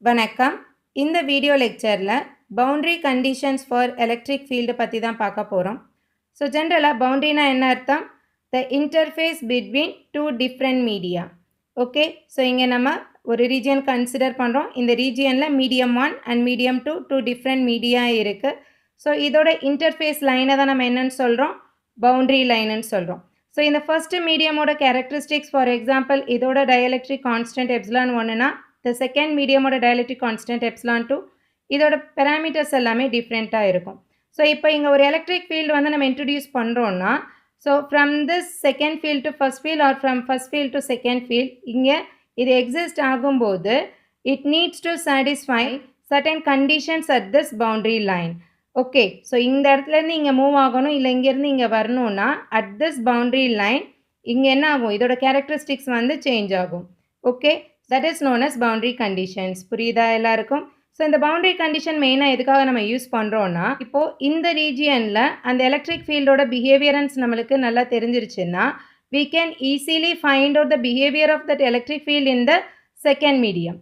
வணக்கம். இந்த வீடியோ லெக்சரில் boundary conditions for electric field பற்றி தான் பார்க்க போகிறோம். ஸோ ஜென்ரலாக பவுண்டரினா என்ன அர்த்தம்? The interface between two different media. Okay, so இங்கே நம்ம ஒரு ரீஜியன் கன்சிடர் பண்ணுறோம். இந்த ரீஜியனில் medium 1 and medium 2 two different media இருக்குது. ஸோ இதோட இன்டர்ஃபேஸ் லைனை தான் நம்ம என்னன்னு சொல்கிறோம்? பவுண்டரி லைனுன்னு சொல்கிறோம். ஸோ இந்த ஃபர்ஸ்ட் மீடியமோட கேரக்டரிஸ்டிக்ஸ், ஃபார் எக்ஸாம்பிள் இதோட டயலெக்ட்ரிக் கான்ஸ்டன்ட் எப்சிலான் 1னா the second medium ஓட dielectric constant epsilon 2, இதோட parameters எல்லாமே டிஃப்ரெண்ட்டாக இருக்கும். ஸோ இப்போ இங்கே ஒரு எலக்ட்ரிக் ஃபீல்டு வந்து நம்ம இன்ட்ரடியூஸ் பண்ணுறோன்னா, so from this second field to first field R from first field to second field, இங்கே இது எக்ஸிஸ்ட் ஆகும்போது it needs to satisfy certain conditions at this boundary line. Okay, so இந்த இடத்துலேருந்து இங்கே move ஆகணும், இல்லை இங்கேருந்து இங்கே வரணும்னா அட் திஸ் பவுண்டரி லைன் இங்கே என்ன ஆகும்? இதோட கேரக்டரிஸ்டிக்ஸ் வந்து சேஞ்ச் ஆகும். Okay, that is known as boundary conditions. புரியுதா எல்லாருக்கும்? ஸோ இந்த பவுண்டரி கண்டிஷன் மெயினாக எதுக்காக நம்ம யூஸ் பண்ணுறோன்னா, இப்போது இந்த ரீஜியனில் அந்த எலக்ட்ரிக் ஃபீல்டோட பிஹேவியரன்ஸ் நம்மளுக்கு நல்லா தெரிஞ்சிருச்சுன்னா we can easily find out the behavior of that electric field in the second medium.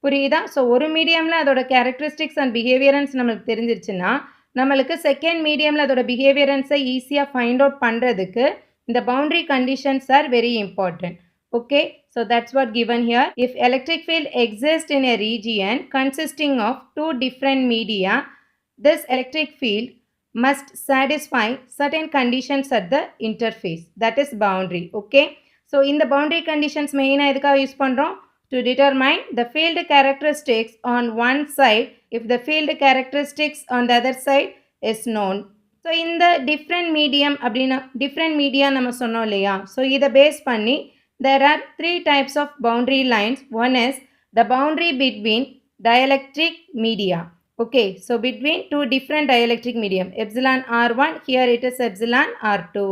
புரியுதா? ஸோ ஒரு மீடியமில் அதோட கேரக்டரிஸ்டிக்ஸ் அண்ட் பிஹேவியரன்ஸ் நம்மளுக்கு தெரிஞ்சிருச்சுன்னா நம்மளுக்கு செகண்ட் மீடியமில் அதோட பிஹேவியரன்ஸை ஈஸியாக ஃபைண்ட் அவுட் பண்ணுறதுக்கு இந்த boundary conditions are very important. Okay, so that's what given here. If electric field exists in a region consisting of two different media, this electric field must satisfy certain conditions at the interface, that is boundary. Okay, so in the boundary conditions main edukka use pandrom to determine the field characteristics on one side if the field characteristics on the other side is known. So in the different medium அப்படினா different media நம்ம சொன்னோம் இல்லையா, so இதை base பண்ணி there are three types of boundary lines. One is the boundary between dielectric media. Okay, so between two different dielectric medium, epsilon R1, here it is epsilon R2.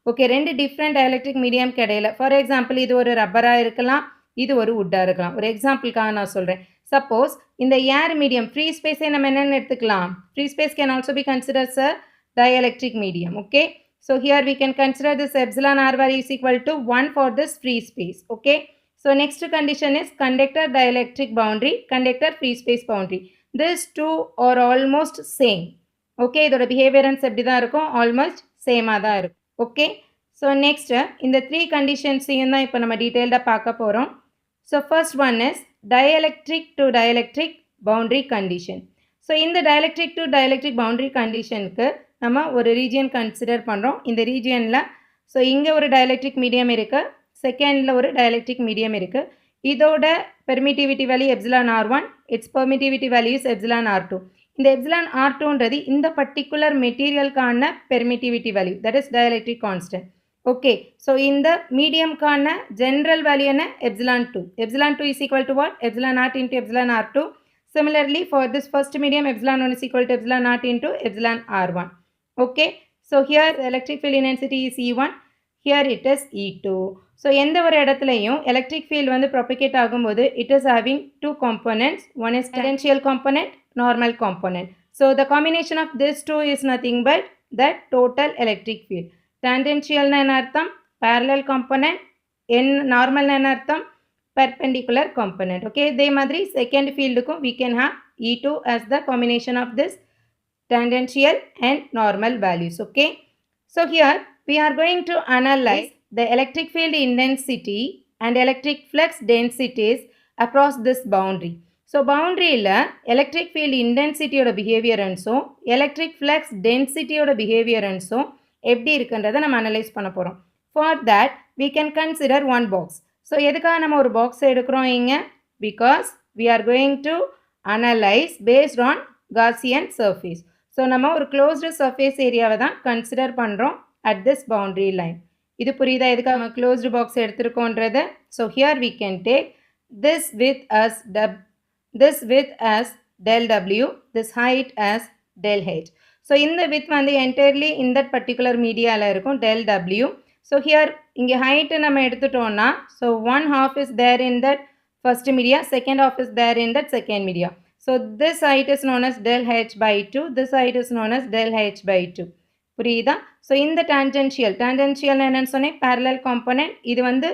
Okay, ரெண்டு different dielectric medium கிடையில. For example, இது ஒரு ரப்பராக இருக்கலாம், இது ஒரு வுட்டாக இருக்கலாம். ஒரு எக்ஸாம்பிளுக்காக நான் சொல்கிறேன். Suppose இந்த ஏர் மீடியம் ஃப்ரீ ஸ்பேஸை நம்ம என்னென்னு எடுத்துக்கலாம்? Free space can also be considered as a dielectric medium. Okay, so here we can consider this epsilon R1 is equal to 1 for this free space. Okay, so next condition is conductor dielectric boundary, conductor free space boundary. These two are almost same. Okay, இதோட behaviorance எப்படி தான் இருக்கும்? Almost same தான் இருக்கும். Okay, so next இந்த three conditions தான் இப்போ நம்ம டீட்டெயில்டாக பார்க்க போகிறோம். So first one is dielectric to dielectric boundary condition. So இந்த dielectric to dielectric boundary conditionக்கு நம்ம ஒரு ரீஜியன் கன்சிடர் பண்ணுறோம். இந்த ரீஜியனில் ஸோ இங்கே ஒரு டயலெக்ட்ரிக் மீடியம் இருக்குது, செகண்டில் ஒரு டயலெக்ட்ரிக் மீடியம் இருக்குது. இதோட permittivity value epsilon R1, it's permittivity values epsilon R2. இந்த எப்சிலான் R2ன்றது இந்த பர்டிகுலர் மெட்டீரியலுக்கான permittivity value, that is dielectric constant. Okay, so இந்த மீடியம்கான ஜென்ரல் வேல்யூ என்ன? Epsilon 2. Epsilon 2 is equal to what? Epsilon naught into epsilon R2. Similarly, for this first medium, epsilon 1 is equal to epsilon naught into epsilon R1. Okay, so here the electric field intensity is E1, here it is E2. So எந்த ஒரு இடத்துலையும் electric field வந்து propagate ஆகும்போது it is having two components. One is tangential component, normal component. So the combination of these two is nothing but the total electric field. Tangential na என்ன அர்த்தம்? Parallel component. Normal na என்ன அர்த்தம்? Perpendicular component. Okay, இதே மாதிரி second fieldக்கும் we can have E2 as the combination of this tangential and normal values. Okay, so here we are going to analyze the electric field intensity and electric flux densities across this boundary. So boundaryல electric field intensity ஓட behaviorன்ஸும் electric flux density ஓட behaviorன்ஸும் எப்படி இருக்குன்றதை நம்ம analyse பண்ண போகிறோம். For that we can consider one box. So எதுக்காக நம்ம ஒரு பாக்ஸ் எடுக்கிறோம் இங்கே? Because we are going to analyze based on Gaussian surface. So நம்ம ஒரு க்ளோஸ்டு சர்ஃபேஸ் ஏரியாவை தான் கன்சிடர் பண்ணுறோம் at this boundary line. இது புரியுதா எதுக்காக நம்ம க்ளோஸ்டு பாக்ஸ் எடுத்துருக்கோன்றது? So here we can take this width as del W, this height as del H. So இந்த width வந்து entirely in that particular மீடியாவில் இருக்கும் del W. So here இங்கே height நம்ம எடுத்துட்டோம்னா, so one half is there in that first media, second half is there in that second media. So this height is known as del H by 2, this height is known as del H by 2. புரியுதா? So இந்த tangential என்னன்னு சொன்னேன்? parallel component. இது வந்து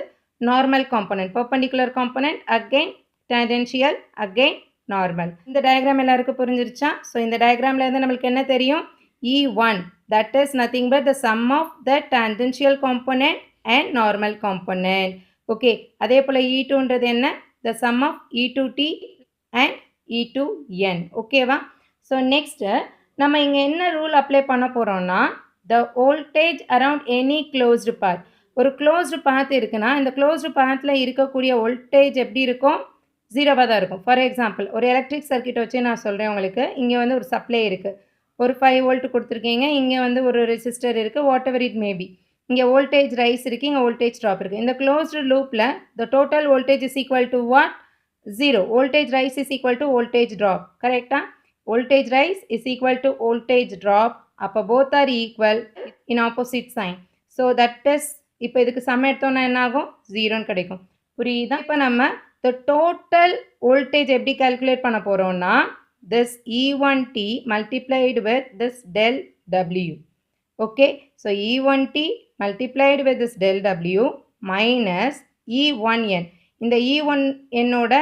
normal component, perpendicular component, again tangential, again normal. இந்த diagram எல்லாருக்கும் புரிஞ்சிருச்சா? So இந்த டயக்ராமில் இருந்து நம்மளுக்கு என்ன தெரியும்? E1 that is nothing but the sum of the tangential component and normal component. Okay, அதே போல் E2ன்றது என்ன? The sum of E2t and E2n. ஓகேவா? ஸோ நெக்ஸ்ட்டு நம்ம இங்கே என்ன ரூல் அப்ளை பண்ண போகிறோம்னா, the voltage around any closed path. ஒரு closed path இருக்குன்னா இந்த closed pathல இருக்கக்கூடிய வோல்டேஜ் எப்படி இருக்கும்? ஜீரோவாக தான் இருக்கும். ஃபார் எக்ஸாம்பிள் ஒரு எலக்ட்ரிக் சர்க்கியூட் வச்சு நான் சொல்கிறேன் உங்களுக்கு. இங்கே வந்து ஒரு சப்ளை இருக்குது, ஒரு 5 வோல்ட் கொடுத்துருக்கீங்க, இங்கே வந்து ஒரு ரெசிஸ்டர் இருக்குது, வாட் எவர் இட் மேபி. இங்கே வோல்டேஜ் ரைஸ் இருக்குது, இங்கே வோல்டேஜ் ட்ராப் இருக்குது. இந்த க்ளோஸ்டு லூப்பில் the total voltage is equal to what? 0. Voltage rise is equal to voltage drop. கரெக்டாக? Voltage rise is equal to voltage drop. அப்போ both are equal in opposite sign. So that is, இப்போ இதுக்கு some எடுத்தோன்னா என்ன ஆகும்? 0ன்னு கிடைக்கும். புரியுதா? இப்போ நம்ம the total voltage எப்படி calculate பண்ண போகிறோம்னா, this E1t multiplied with this del W. Okay, so E1t multiplied with this del W minus E1n. இந்த E1n ஓட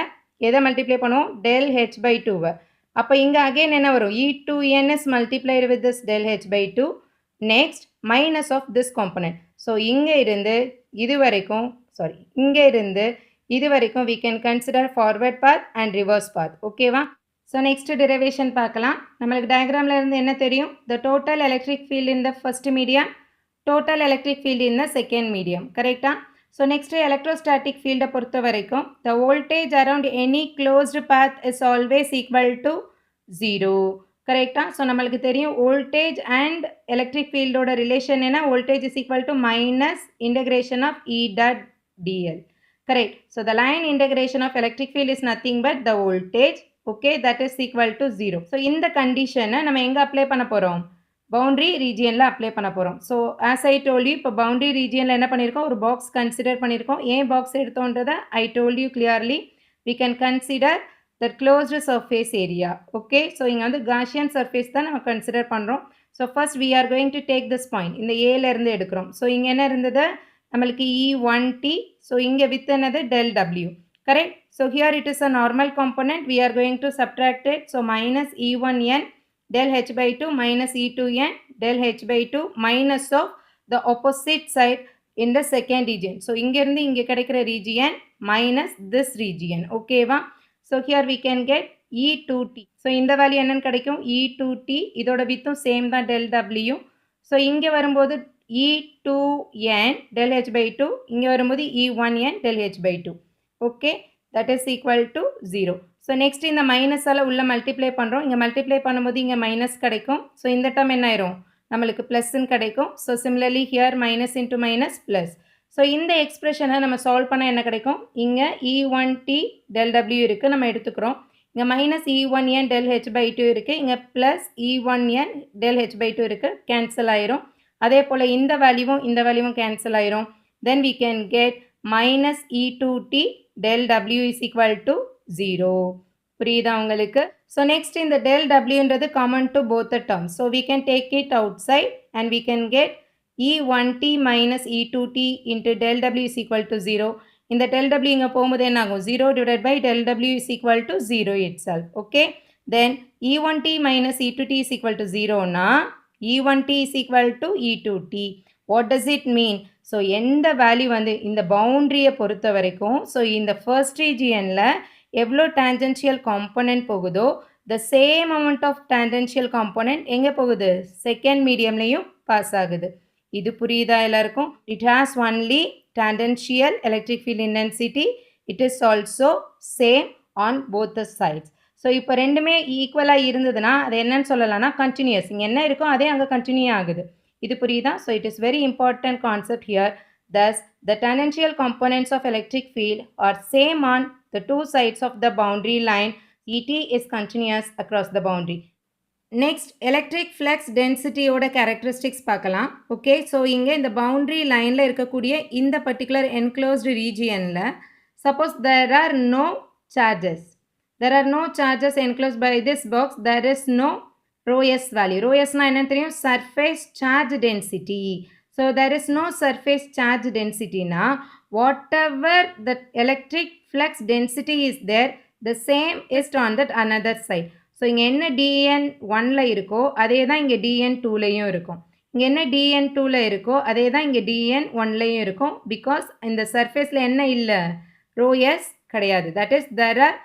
எதை மல்டிப்ளை பண்ணுவோம்? del h by 2. அப்போ இங்கே again என்ன வரும்? E2n is multiplied with this del h by 2. Next minus of this component. So இங்கே இருந்து இது வரைக்கும், இங்கே இருந்து இது வரைக்கும் we can consider forward path and reverse path. ஓகேவா? ஸோ நெக்ஸ்ட் டெரிவேஷன் பார்க்கலாம். நம்மளுக்கு டயக்ராமில் இருந்து என்ன தெரியும்? the total electric field in the first medium, total electric field in the second medium. கரெக்டா? ஸோ நெக்ஸ்ட் எலக்ட்ரோஸ்டாட்டிக் ஃபீல்டை பொறுத்த வரைக்கும் the voltage around any closed path is always equal to 0. கரெக்டா? ஸோ நம்மளுக்கு தெரியும் வோல்டேஜ் அண்ட் எலக்ட்ரிக் ஃபீல்டோட relation என்ன? Voltage is equal to minus integration of E dot dl. Correct. So the line integration of electric field is nothing but the voltage. Okay, that is equal to 0. So in the condition நம்ம எங்கே apply பண்ண போகிறோம்? Boundary ரீஜியனில் apply பண்ண போகிறோம். So as I told you, இப்போ boundary ரீஜியனில் என்ன பண்ணியிருக்கோம்? ஒரு பாக்ஸ் கன்சிடர் பண்ணியிருக்கோம். ஏன் பாக்ஸ் எடுத்தோன்றதை I told you clearly. we can consider the closed surface area. Okay, so இங்கே வந்து Gaussian surface தான் நம்ம கன்சிடர் பண்ணுறோம். So first we are going to take this point. இந்த ஏலேருந்து எடுக்கிறோம். ஸோ இங்கே என்ன இருந்தது? நம்மளுக்கு E1t. ஸோ இங்கே வித் என்னது? del W. Correct? So here it is a normal component. we are going to subtract it. So minus E1n del h by 2 minus E2n del h by 2 minus of the opposite side in the second region. So இங்கேருந்து இங்கே கிடைக்கிற region minus this region. ஓகேவா? So here we can get E2t. So இந்த value என்னன்னு கிடைக்கும்? E2t. இதோட வித்தும் same தான் del W. So இங்கே வரும்போது E2n del h by 2, இங்கே வரும்போது E1n del h by 2. Okay, that is equal to 0. So next இந்த மைனஸால் உள்ள மல்டிப்ளை பண்ணுறோம். இங்கே மல்டிப்ளை பண்ணும்போது இங்கே மைனஸ் கிடைக்கும். ஸோ இந்த டேர்ம் என்ன ஆயிரும்? நம்மளுக்கு ப்ளஸ்ன்னு கிடைக்கும். So similarly here minus into minus plus. So இந்த எக்ஸ்பிரஷனை நம்ம சால்வ் பண்ணால் என்ன கிடைக்கும்? இங்கே E1t del W இருக்குது, நம்ம எடுத்துக்கிறோம். இங்கே minus E1n del h by 2 இருக்குது, இங்கே plus E1n del h by 2 இருக்குது. கேன்சல் ஆயிரும். அதே போல் இந்த வேல்யூவும் கேன்சல் ஆயிரும். then we can get minus E2t del W is equal to 0. புரியுதா உங்களுக்கு? ஸோ நெக்ஸ்ட் இந்த del Wன்றது common to both the terms. so we can take it outside and we can get E1t minus E2t into del W is equal to 0. இந்த del W இங்கே போகும்போது என்ன ஆகும்? 0 divided by del W is equal to 0 itself. okay, then E1t minus E2t is equal to 0 னா E1t is equal to E2t. what does it mean? So எந்த value வந்து இந்த பவுண்ட்ரியை பொறுத்த வரைக்கும், ஸோ இந்த ஃபர்ஸ்ட் ரீஜியனில் எவ்வளோ டேஞ்சென்ஷியல் காம்பனண்ட் போகுதோ the same amount of tangential component எங்கே போகுது? செகண்ட் மீடியம்லேயும் பாஸ் ஆகுது. இது புரியுதா எல்லாருக்கும்? it has only tangential electric field intensity. it is also same on both the sides. So இப்போ ரெண்டுமே ஈக்குவலாக இருந்ததுன்னா அது என்னன்னு சொல்லலாம்னா கண்டினியூஸ். இங்கே என்ன இருக்கோ அதே அங்கே கண்டினியூ ஆகுது. இது புரியுதா? So it is very important concept here. thus the tangential components of electric field are same on the two sides of the boundary line. Et is continuous across the boundary. Next electric flux டென்சிட்டியோட characteristics பார்க்கலாம். Okay, so இங்கே இந்த boundary லைனில் இருக்கக்கூடிய இந்த particular enclosed ரீஜியனில் suppose there are no charges enclosed by this box, there is no rho s value. rho s na enna theriyum? Surface charge density. So there is no surface charge density na whatever the electric flux density is there, the same is on that another side. So இங்கே என்ன dn 1ல இருக்கோ அதே தான் இங்கே dn 2லையும் இருக்கும். இங்கே என்ன dn 2ல இருக்கோ அதே தான் இங்கே dn 1லையும் இருக்கும். பிகாஸ் இந்த சர்ஃபேஸில் என்ன இல்லை, ரோ எஸ் கிடையாது. That is there are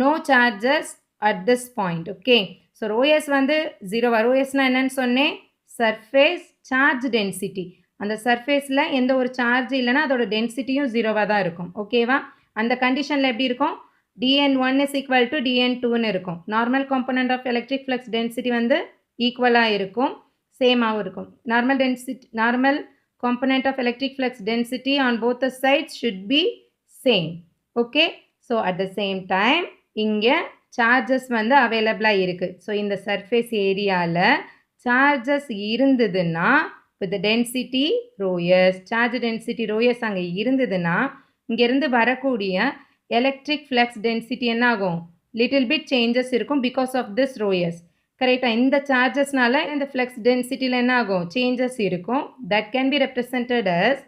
no charges at this point. Okay, so rho s வந்து 0. ரோ எஸ்னால் என்னன்னு சொன்னேன், சர்ஃபேஸ் சார்ஜ் டென்சிட்டி. அந்த சர்ஃபேஸில் எந்த ஒரு சார்ஜ் இல்லைன்னா அதோட டென்சிட்டியும் 0வாக தான் இருக்கும். ஓகேவா, அந்த கண்டிஷனில் எப்படி இருக்கும், dn1 is equal to dn2ன்னு இருக்கும். Normal component of electric flux density வந்து ஈக்குவலாக இருக்கும், சேமாகவும் இருக்கும். Normal component of electric flux density on both the sides should be same. Okay, so at the same time இங்கே சார்ஜஸ் வந்து அவைலபிளாக இருக்குது. ஸோ இந்த சர்ஃபேஸ் ஏரியாவில் சார்ஜஸ் இருந்ததுன்னா with the density rho s, charge density rho s அங்கே இருந்ததுன்னா இங்கேருந்து வரக்கூடிய எலக்ட்ரிக் ஃப்ளக்ஸ் டென்சிட்டி என்ன ஆகும், லிட்டில் பிட் சேஞ்சஸ் இருக்கும் because of this rho s. கரெக்டாக, இந்த சார்ஜஸ்னால இந்த ஃப்ளக்ஸ் டென்சிட்டியில் என்ன ஆகும், சேஞ்சஸ் இருக்கும். That can be represented as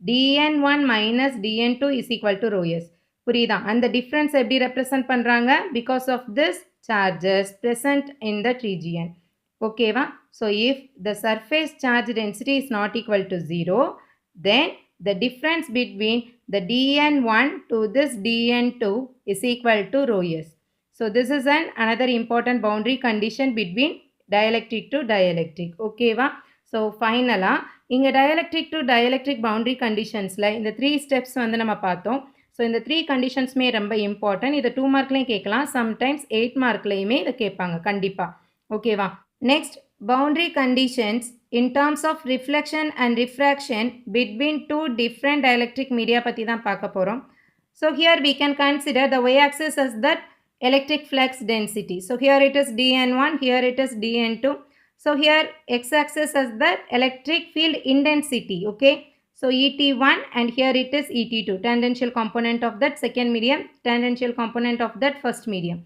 dn1 minus dn2 is equal to rho s. புரியுதா, அந்த டிஃப்ரென்ஸ் எப்படி ரெப்ரசன்ட் பண்ணுறாங்க, because of this charges present in that region. ஓகேவா, so if the surface charge density is not equal to 0, then the difference between the dn1 to this dn2 is equal to rho s. So this is another important boundary condition between dielectric to dielectric. ஓகேவா, so ஃபைனலாக இங்கே dielectric to dielectric boundary conditionsல இந்த 3 steps வந்து நம்ம பார்த்தோம். So இந்த 3 கண்டிஷன்ஸுமே ரொம்ப important. இதை 2 மார்க்லையும் கேட்கலாம், சம்டைம்ஸ் 8 மார்க்லையுமே இதை கேட்பாங்க கண்டிப்பாக. ஓகேவா, next boundary conditions in terms of reflection and refraction between two different dielectric media பற்றி தான் பார்க்க போகிறோம். So here we can consider the y-axis as that electric flux density. So here it is dn1, here it is dn2. So here x-axis as that electric field intensity. Okay, so et1 and here it is et2, tangential component of that second medium, tangential component of that first medium.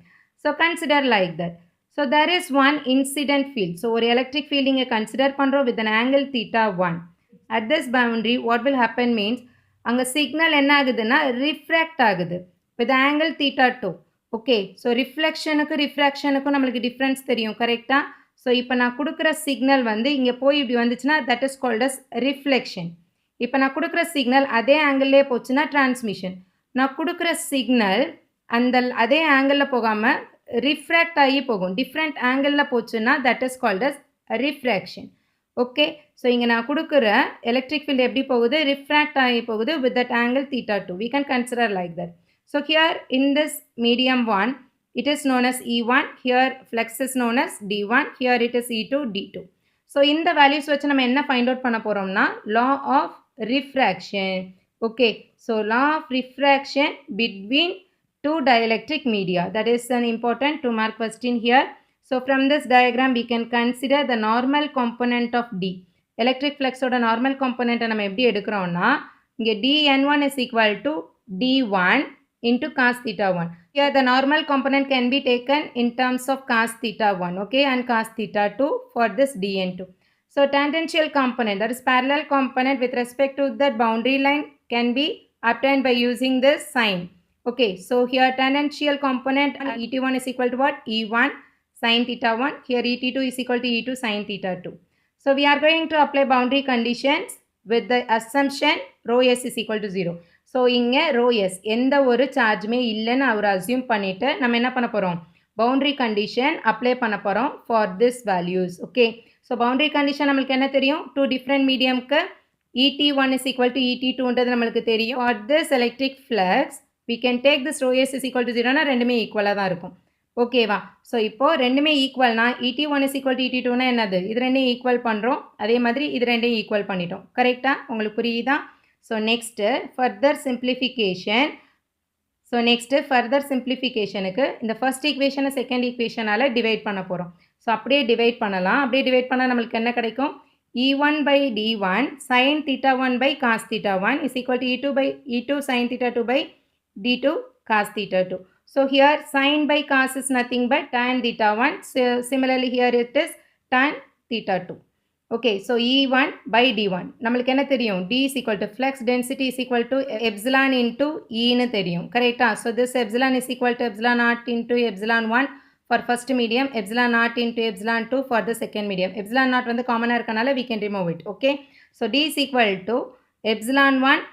So consider like that. So there is one incident field. So ஒரு electric field இங்கே consider பண்ணுறோம் with an angle theta 1. At this boundary what will happen means அங்கே signal என்ன ஆகுதுன்னா refract ஆகுது with angle theta 2. Okay, so ரிஃப்ளெக்ஷனுக்கும் ரிஃப்ராக்ஷனுக்கும் நம்மளுக்கு டிஃப்ரென்ஸ் தெரியும் கரெக்டாக. ஸோ இப்போ நான் கொடுக்குற சிக்னல் வந்து இங்கே போய் இப்படி வந்துச்சுன்னா that is called as reflection. இப்போ நான் கொடுக்குற சிக்னல் அதே ஆங்கிள்லே போச்சுன்னா டிரான்ஸ்மிஷன். நான் கொடுக்குற சிக்னல் அந்த அதே ஆங்கிளில் போகாமல் ரிஃப்ராக்ட் ஆகி போகும், டிஃப்ரெண்ட் ஆங்கிளில் போச்சுன்னா that is called as refraction. Okay, so இங்கே நான் கொடுக்குற எலக்ட்ரிக் ஃபீல்டு எப்படி போகுது, ரிஃப்ராக்ட் ஆகி போகுது with that angle theta 2. We can consider like that. So here in this medium 1 it is known as E1, here flux is known as D1, here it is E2, D2. So இந்த values வச்சு நம்ம என்ன find out பண்ண போகிறோம்னா law of refraction. Okay, so law of refraction between two dielectric media, that is an important 2 mark question here. So from this diagram we can consider the normal component of D. Electric flux oda normal component நம்ம எப்படி எடுக்கிறோம்னா இங்கே dn1 is equal to d1 into cos theta 1. Here the normal component can be taken in terms of cos theta 1, okay, and cos theta 2 for this dn2. So tangential component, that is parallel component with respect to that boundary line, can be obtained by using this sign. Okay, so here tangential component et1 is equal to what, e1 sin theta 1, here et2 is equal to e2 sin theta 2. So we are going to apply boundary conditions with the assumption rho s is equal to 0. So இங்கே row S எந்த ஒரு சார்ஜுமே இல்லைன்னு அவர் assume பண்ணிவிட்டு நம்ம என்ன பண்ண போகிறோம், boundary condition apply பண்ண போகிறோம் for this values. Okay, so boundary condition நம்மளுக்கு என்ன தெரியும், 2 டிஃப்ரெண்ட் மீடியம்க்கு et1 is equal to et2ன்றது நம்மளுக்கு தெரியும். For this electric flux we can take this rho s is equal to 0னா ரெண்டுமே ஈக்குவலாக தான் இருக்கும். ஓகேவா, ஸோ இப்போது ரெண்டுமே ஈக்குவல்னா et1 is equal to et2னா என்னது, இது ரெண்டையும் ஈக்குவல் பண்ணுறோம், அதே மாதிரி இது ரெண்டையும் ஈக்குவல் பண்ணிட்டோம். கரெக்டாக, உங்களுக்கு புரியுதா? So next further simplification. So next further சிம்ப்ளிஃபிகேஷனுக்கு இந்த ஃபர்ஸ்ட் ஈக்குவேஷனை செகண்ட் ஈக்குவேஷனால் டிவைட் பண்ண போகிறோம். ஸோ அப்படியே டிவைட் பண்ணலாம். அப்படியே டிவைட் பண்ணால் நம்மளுக்கு என்ன கிடைக்கும், e1 by d1 sin theta 1 by cos theta 1 is equal to e2 sin theta 2 by d2 cos theta 2. So here sin by cos is nothing but tan theta 1. So similarly here it is tan theta 2. Okay. So E1 by D1 நம்மளுக்கு என்ன தெரியும்? D is equal to flux density is equal to epsilon into Eன்னு தெரியும். கரெக்ட்டா? So this epsilon is equal to epsilon naught into epsilon 1 for first medium, epsilon naught into epsilon 2 for the second medium. Epsilon naught வந்து காமனா இருக்கனால we can remove it. Okay. So D is equal to epsilon 1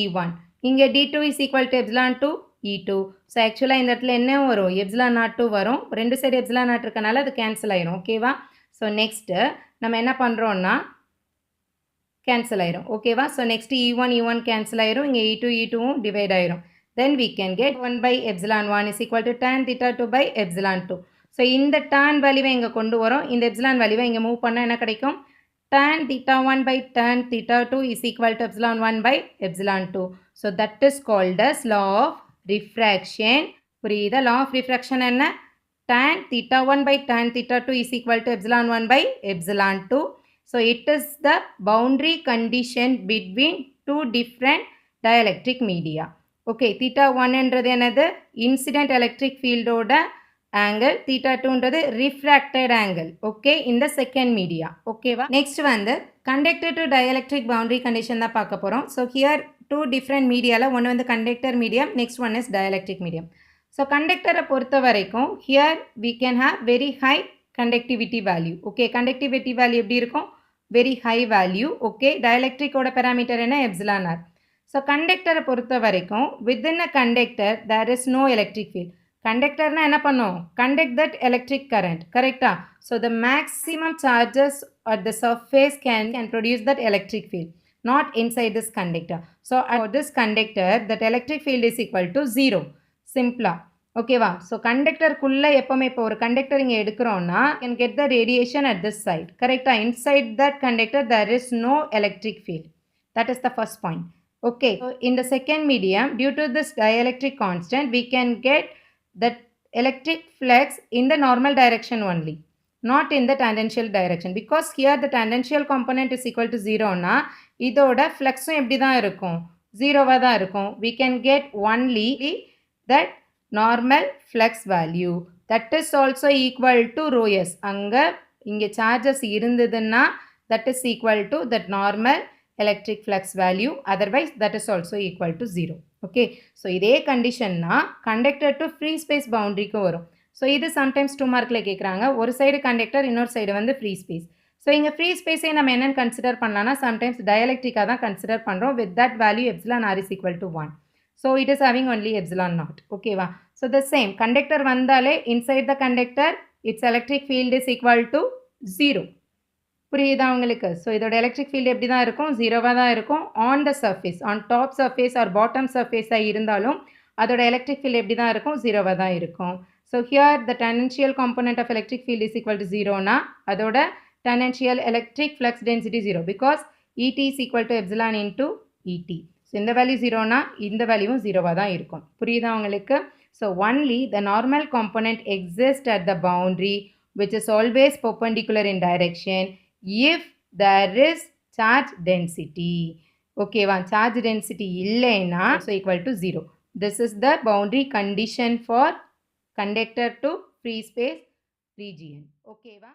E1. இங்க D2 is equal to epsilon 2 E2. So actually இந்த இடத்துல என்ன வரும்? epsilon naught 2 வரும். ரெண்டு சைடு epsilon naught இருக்கனால அது கேன்சல் ஆயிரும். ஓகேவா? ஸோ நெக்ஸ்ட்டு நம்ம என்ன பண்ணுறோன்னா கேன்சல் ஆயிரும். ஓகேவா? ஸோ நெக்ஸ்ட் E1 கேன்சல் ஆயிரும். இங்கே E2வும் டிவைட் ஆயிரும். தென் we can get 1 by epsilon 1 is equal to tan theta 2 by epsilon 2. So இந்த tan வேல்யூவை இங்கே கொண்டு வரோம். இந்த epsilon வேல்யூவை இங்கே மூவ் பண்ணால் என்ன கிடைக்கும்? tan theta 1 by tan theta 2 is equal to epsilon 1 by epsilon 2. So that is called as law of refraction. புரியுதா? law of refraction என்ன? tan theta 1 by tan theta 2 is equal to epsilon 1 by epsilon 2. So it is the boundary condition between two different dielectric media. Okay, theta 1 என்றது என்னது? Incident electric field ஓட angle, theta 2 என்றது refracted angle. Okay, in the second media. Okay வா? Next வந்து conductor to dielectric boundary condition தான் பார்க்க போகிறோம். So here two different mediaல ஒன்று வந்து conductor medium, next one is dielectric medium. So conductor பொறுத்த வரைக்கும் here we can have very high conductivity value. Okay, conductivity value எப்படி இருக்கும்? Very high value. Okay, dielectric ஓட parameter என்ன? Epsilon r. So conductor பொறுத்த வரைக்கும் within a conductor there is no electric field. Conductorனா என்ன பண்ணும்? Conduct that electric current. Correctா? So the maximum charges at the surface can produce that electric field. Not inside this conductor. So for this conductor that electric field is equal to 0. சிம்பிளா ஓகேவா? So கண்டக்டருக்குள்ளே எப்போவுமே இப்போ ஒரு conductor இங்கே எடுக்கிறோன்னா can get the radiation at this side. கரெக்டாக? Inside that conductor there is no electric field. That is the first point. Okay, in the second medium due to this dielectric constant we can get that electric flux in the normal direction only, not in the tangential direction, because here the tangential component is equal to 0 னா இதோட ஃப்ளக்ஸும் எப்படி தான் இருக்கும்? 0வாக தான் இருக்கும். we can get only that normal flux value that is also equal to rho s. அங்கே இங்கே சார்ஜஸ் இருந்ததுன்னா that is equal to that normal electric flux value, otherwise that is also equal to 0. okay, so இதே கண்டிஷன்னா conductor to free space பவுண்டரிக்கு வரும். So இது sometimes 2 மார்க்கில் கேட்குறாங்க. ஒரு side conductor, இன்னொரு சைடு வந்து ஃப்ரீ ஸ்பேஸ். ஸோ இங்கே ஃப்ரீ ஸ்பேஸை நம்ம என்னென்னு கன்சிடர் பண்ணலாம்னா சம்டைம்ஸ் டயலெக்ட்ரிக்காக தான் கன்சிடர் பண்ணுறோம். With that value epsilon r is equal to 1. So it is having only epsilon naught. Okay va? So the same conductor vandale inside the conductor its electric field is equal to 0. புரியுதா உங்களுக்கு? So இதோட electric field எப்படி தான் இருக்கும்? 0வாக தான் இருக்கும். On the surface, on top surface or bottom சர்ஃபேஸாக இருந்தாலும் அதோட எலக்ட்ரிக் ஃபீல்டு எப்படி தான் இருக்கும்? 0வாக தான் இருக்கும். So here the tangential component of electric field is equal to 0னா அதோட tangential electric flux density 0 because ET is equal to epsilon into ET. So இந்த வேல்யூ 0னா இந்த வேல்யூவும் 0வாக தான் இருக்கும். புரியுதா உங்களுக்கு? So only the normal component exist at the boundary which is always perpendicular in direction if there is charge density. ஓகேவா? Charge density இல்லைன்னா so equal to 0. This is the boundary condition for conductor to free space region. ஓகேவா?